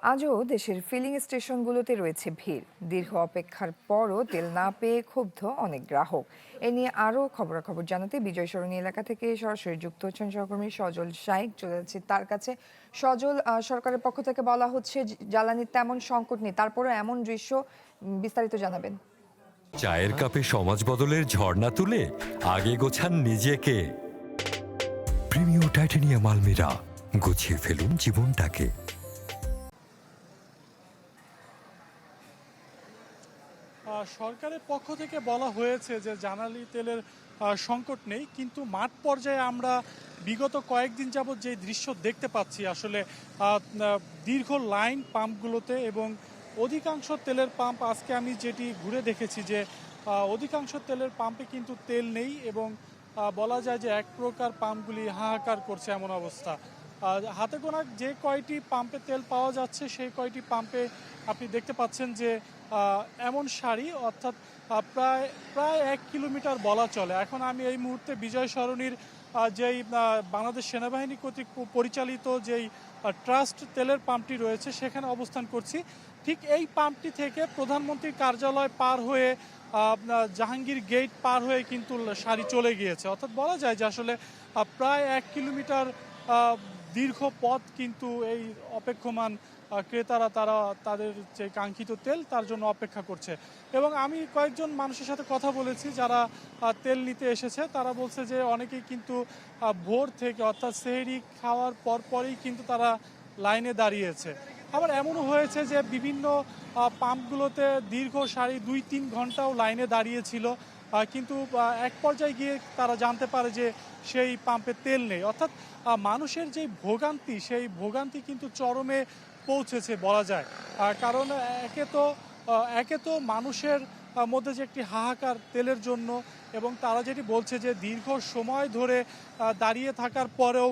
আজও দেশের ফিলিং স্টেশনগুলোতে রয়েছে ভিড়। দীর্ঘ অপেক্ষার পরও তেল না পেয়ে ক্ষুব্ধ অনেক গ্রাহক। এ নিয়ে আরও খবরাখবর জানাতে বিজয় সরণি এলাকা থেকে সরাসরি যুক্ত হচ্ছেন সহকর্মী সজল শাইক। চলে যাচ্ছে তার কাছে। সজল, সরকারের পক্ষ থেকে বলা হচ্ছে জ্বালানির তেমন সংকট নেই, তারপরে এমন দৃশ্য, বিস্তারিত জানাবেন। চায়ের কাপে সমাজ বদলের ঝর্ণা তুলে আগে গোছান নিজেকে। প্রিমিয় টাইটানিয়াম আলমিরা, গুছিয়ে ফেলুন জীবনটাকে। সরকারের পক্ষ থেকে বলা হয়েছে যে জ্বালানি তেলের সংকট নেই, কিন্তু মাঠ পর্যায়ে আমরা বিগত কয়েকদিন যাবৎ যে দৃশ্য দেখতে পাচ্ছি আসলে দীর্ঘ লাইন পাম্পগুলোতে, এবং অধিকাংশ তেলের পাম্প আজকে আমি যেটি ঘুরে দেখেছি যে অধিকাংশ তেলের পাম্পে কিন্তু তেল নেই, এবং বলা যায় যে এক প্রকার পাম্পগুলি হাহাকার করছে এমন অবস্থা। হাতে গোনা যে কয়টি পাম্পে তেল পাওয়া যাচ্ছে সেই কয়টি পাম্পে আপনি দেখতে পাচ্ছেন যে এমন সারি, অর্থাৎ প্রায় প্রায় 1 কিলোমিটার বলা চলে। এখন আমি এই মুহূর্তে বিজয় সরণির যেই বাংলাদেশ সেনাবাহিনী কর্তৃক পরিচালিত যেই ট্রাস্ট তেলের পাম্পটি রয়েছে সেখানে অবস্থান করছি। ঠিক এই পাম্পটি থেকে প্রধানমন্ত্রীর কার্যালয় পার হয়ে জাহাঙ্গীর গেট পার হয়ে কিন্তু সারি চলে গিয়েছে। অর্থাৎ বলা যায় যে আসলে প্রায় 1 কিলোমিটার দীর্ঘ পথ কিন্তু এই অপেক্ষমান ক্রেতারা তারা তাদের যে কাঙ্ক্ষিত তেল তার জন্য অপেক্ষা করছে। এবং আমি কয়েকজন মানুষের সাথে কথা বলেছি যারা তেল নিতে এসেছে, তারা বলছে যে অনেকেই কিন্তু ভোর থেকে, অর্থাৎ সেহরি খাওয়ার পরই কিন্তু তারা লাইনে দাঁড়িয়েছে। আবার এমনও হয়েছে যে বিভিন্ন পাম্পগুলোতে দীর্ঘ সারি 2-3 ঘন্টাও লাইনে দাঁড়িয়েছিল, কিন্তু এক পর্যায়ে গিয়ে তারা জানতে পারে যে সেই পাম্পে তেল নেই। অর্থাৎ মানুষের যেই ভোগান্তি, সেই ভোগান্তি কিন্তু চরমে পৌঁছেছে বলা যায়। কারণ একে তো মানুষের মধ্যে যে একটি হাহাকার তেলের জন্য, এবং তারা যেটি বলছে যে দীর্ঘ সময় ধরে দাঁড়িয়ে থাকার পরেও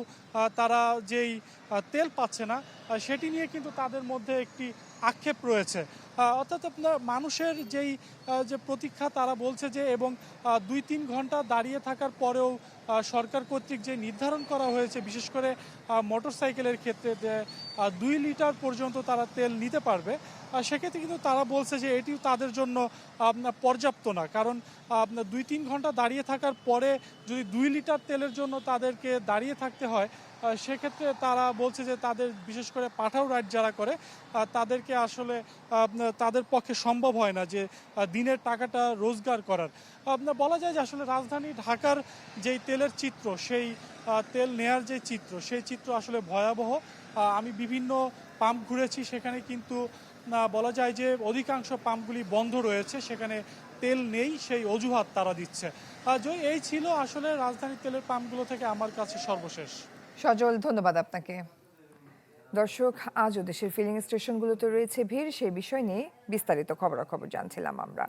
তারা যেই তেল পাচ্ছে না, সেটি নিয়ে কিন্তু তাদের মধ্যে একটি আক্ষেপ রয়েছে। অর্থাৎ আপনার মানুষের যে প্রতীক্ষা, তারা বলছে যে, এবং 2-3 ঘন্টা দাঁড়িয়ে থাকার পরেও সরকার কর্তৃক যে নির্ধারণ করা হয়েছে, বিশেষ করে মোটরসাইকেলের ক্ষেত্রে যে 2 লিটার পর্যন্ত তারা তেল নিতে পারবে, সেক্ষেত্রে কিন্তু তারা বলছে যে এটিও তাদের জন্য পর্যাপ্ত না। কারণ 2-3 ঘন্টা দাঁড়িয়ে থাকার পরে যদি 2 লিটার তেলের জন্য তাদেরকে দাঁড়িয়ে থাকতে হয়, সেক্ষেত্রে তারা বলছে যে তাদের, বিশেষ করে পাঠাও রাইড যারা করে, তাদেরকে আসলে তাদের পক্ষে সম্ভব হয় না যে দিনের টাকাটা রোজগার করার। বলা যায় যে আসলে রাজধানী ঢাকার যেই তেলের চিত্র, সেই তেল নেয়ার যে চিত্র, সেই চিত্র আসলে ভয়াবহ। আমি বিভিন্ন পাম্প ঘুরেছি, সেখানে কিন্তু বলা যায় যে অধিকাংশ পাম্পগুলি বন্ধ রয়েছে, সেখানে তেল নেই সেই অজুহাত তারা দিচ্ছে। এই ছিল আসলে রাজধানীর তেলের পাম্পগুলো থেকে আমার কাছে সর্বশেষ। সজল, ধন্যবাদ আপনাকে। দর্শক, আজও দেশের ফিলিং স্টেশনগুলোতে রয়েছে ভিড়, সেই বিষয় নিয়ে বিস্তারিত খবরাখবর জানছিলাম আমরা।